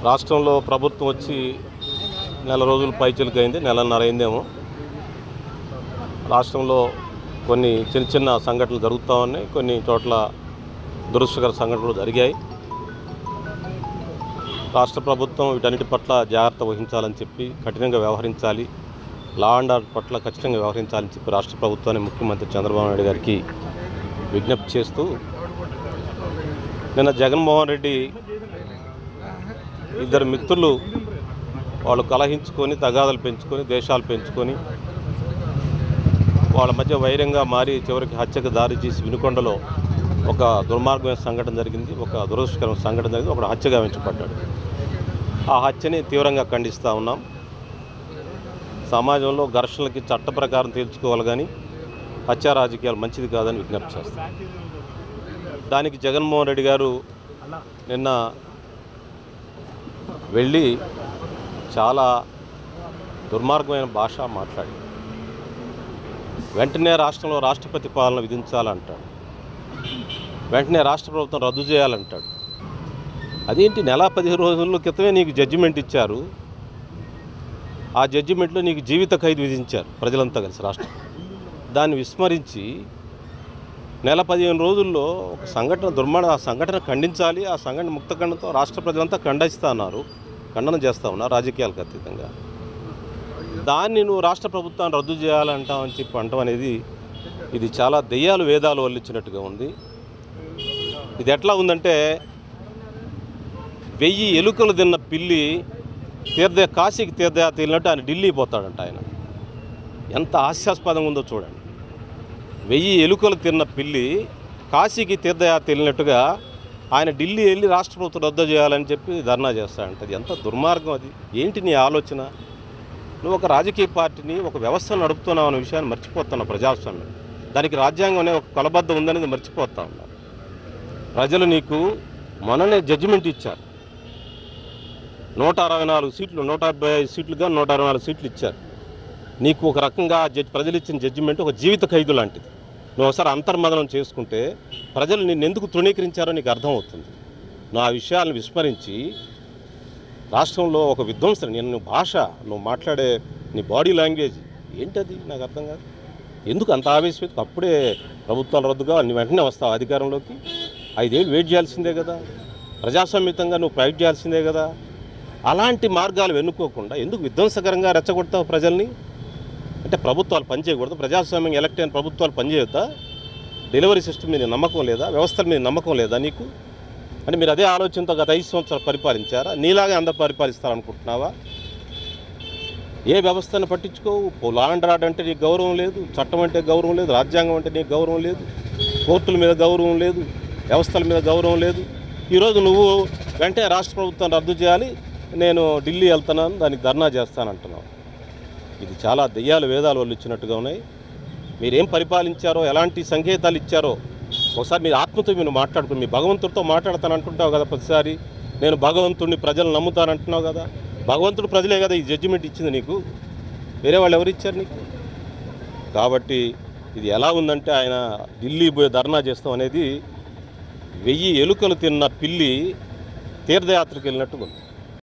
రాష్ట్రంలో ప్రభుత్వం వచ్చి నెల రోజులు పైచిలుకైంది, నెలన్నర అయిందేమో. రాష్ట్రంలో కొన్ని చిన్న చిన్న సంఘటనలు జరుగుతూ ఉన్నాయి, కొన్ని చోట్ల దురదృష్టకర సంఘటనలు జరిగాయి. రాష్ట్ర ప్రభుత్వం వీటన్నిటి పట్ల జాగ్రత్త వహించాలని చెప్పి, కఠినంగా వ్యవహరించాలి, లా అండ్ ఆర్డర్ పట్ల ఖచ్చితంగా వ్యవహరించాలని చెప్పి రాష్ట్ర ప్రభుత్వాన్ని ముఖ్యమంత్రి చంద్రబాబు నాయుడు గారికి విజ్ఞప్తి చేస్తూ, నిన్న జగన్మోహన్ రెడ్డి ఇద్దరు మిత్రులు వాళ్ళు కలహించుకొని, తగాదాలు పెంచుకొని, దేశాలు పెంచుకొని, వాళ్ళ మధ్య వైరంగా మారి చివరికి హత్యకు దారి చేసి వినుకొండలో ఒక దుర్మార్గమైన సంఘటన జరిగింది, ఒక దురదృష్టకరమైన సంఘటన జరిగింది. ఒకడు హత్య గావించబడ్డాడు. ఆ హత్యని తీవ్రంగా ఖండిస్తూ ఉన్నాం. సమాజంలో ఘర్షణలకి చట్ట ప్రకారం తీర్చుకోవాలి, కానీ హత్యా రాజకీయాలు మంచిది కాదని విజ్ఞప్తి చేస్తాం. దానికి జగన్మోహన్ రెడ్డి గారు నిన్న వెళ్ళి చాలా దుర్మార్గమైన భాష మాట్లాడి వెంటనే రాష్ట్రంలో రాష్ట్రపతి పాలన విధించాలంటాడు, వెంటనే రాష్ట్ర ప్రభుత్వం రద్దు చేయాలంటాడు. అదేంటి, నెల 15 రోజుల క్రితమే నీకు జడ్జిమెంట్ ఇచ్చారు. ఆ జడ్జిమెంట్లో నీకు జీవిత ఖైదు విధించారు ప్రజలంతా కలిసి రాష్ట్రం. దాన్ని విస్మరించి నెల 15 రోజుల్లో ఒక సంఘటన ఆ సంఘటన ఖండించాలి, ఆ సంఘటన ముక్తఖండంతో రాష్ట్ర ప్రజలంతా ఖండన చేస్తూ ఉన్నారు రాజకీయాలకు అతీతంగా. దాన్ని నువ్వు రాష్ట్ర ప్రభుత్వాన్ని రద్దు చేయాలంటావని చెప్పి అంటాం అనేది ఇది చాలా దెయ్యాలు వేదాలు వల్లించినట్టుగా ఉంది. ఇది ఎట్లా ఉందంటే 1000 ఎలుకలు తిన్న పిల్లి కాశీకి తీర్థయాత్ర వెళ్ళినట్టు ఆయన ఢిల్లీ పోతాడంట. ఆయన ఎంత హాస్యాస్పదంగా ఉందో చూడండి. 1000 ఎలుకలు తిన్న పిల్లి కాశీకి తీర్థయాత్ర వెళ్ళినట్టుగా ఆయన ఢిల్లీ వెళ్ళి రాష్ట్ర ప్రభుత్వం రద్దు చేయాలని చెప్పి ధర్నా చేస్తాడంట. అది ఎంత దుర్మార్గం! అది ఏంటి నీ ఆలోచన? నువ్వు ఒక రాజకీయ పార్టీని, ఒక వ్యవస్థను నడుపుతున్నావు అనే విషయాన్ని మర్చిపోతున్నావు. ప్రజాస్వామ్యం, దానికి రాజ్యాంగం అనే ఒక కొలబద్ధం ఉందనేది మర్చిపోతా ఉన్నావు. ప్రజలు నీకు మొన్ననే జడ్జిమెంట్ ఇచ్చారు. 164 సీట్లు, 175 సీట్లుగా 164 సీట్లు ఇచ్చారు. నీకు ఒక రకంగా ప్రజలు ఇచ్చిన జడ్జిమెంట్ ఒక జీవిత ఖైదు లాంటిది. నువ్వు ఒకసారి అంతర్మదనం చేసుకుంటే ప్రజలు నిన్ను ఎందుకు తృణీకరించారో నీకు అర్థమవుతుంది. నువ్వు ఆ విషయాలను విస్మరించి రాష్ట్రంలో ఒక విధ్వంసం, నేను భాష, నువ్వు మాట్లాడే నీ బాడీ లాంగ్వేజ్ ఏంటది నాకు అర్థం కాదు. ఎందుకు అంత ఆవేశం? అప్పుడే ప్రభుత్వాలు రద్దుగా నీ వెంటనే వస్తావు అధికారంలోకి. 5 ఏళ్ళు వెయిట్ చేయాల్సిందే కదా, ప్రజాస్వామ్యతంగా నువ్వు ఫైట్ చేయాల్సిందే కదా. అలాంటి మార్గాలు వెన్నుకోకుండా ఎందుకు విధ్వంసకరంగా రెచ్చగొడతావు ప్రజల్ని? అంటే ప్రభుత్వాలు పనిచేయకూడదు, ప్రజాస్వామ్యం ఎలక్ట్ అయిన ప్రభుత్వాలు పనిచేయొద్దా? డెలివరీ సిస్టమ్ మీద నమ్మకం లేదా? వ్యవస్థల మీద నమ్మకం లేదా నీకు? అంటే మీరు అదే ఆలోచనతో గత 5 సంవత్సరాలు పరిపాలించారా? నీలాగే అందరు పరిపాలిస్తారనుకుంటున్నావా? ఏ వ్యవస్థను పట్టించుకోవు. లా అండ్ ఆర్డర్ అంటే నీకు గౌరవం లేదు, చట్టం అంటే గౌరవం లేదు, రాజ్యాంగం అంటే నీకు గౌరవం లేదు, కోర్టుల మీద గౌరవం లేదు, వ్యవస్థల మీద గౌరవం లేదు. ఈరోజు నువ్వు వెంటనే రాష్ట్ర ప్రభుత్వం రద్దు చేయాలి, నేను ఢిల్లీ వెళ్తున్నాను, దానికి ధర్నా చేస్తానంటున్నావు. ఇది చాలా దెయ్యాలు వేదాలు వాళ్ళు ఇచ్చినట్టుగా ఉన్నాయి. మీరేం పరిపాలించారో, ఎలాంటి సంకేతాలు ఇచ్చారో ఒకసారి మీరు ఆత్మతో మీరు మాట్లాడుకుని, మీ భగవంతుడితో మాట్లాడతానంటుంటావు కదా ప్రతిసారి. నేను భగవంతుడిని, ప్రజలు నమ్ముతానంటున్నావు కదా. భగవంతుడు ప్రజలే కదా ఈ జడ్జిమెంట్ ఇచ్చింది నీకు, వేరే వాళ్ళు ఎవరు ఇచ్చారు నీకు? కాబట్టి ఇది ఎలా ఉందంటే, ఆయన ఢిల్లీ పోయి ధర్నా చేస్తాం అనేది 1000 ఎలుకలు తిన్న పిల్లి తీర్థయాత్రకు వెళ్ళినట్టుగా ఉంది.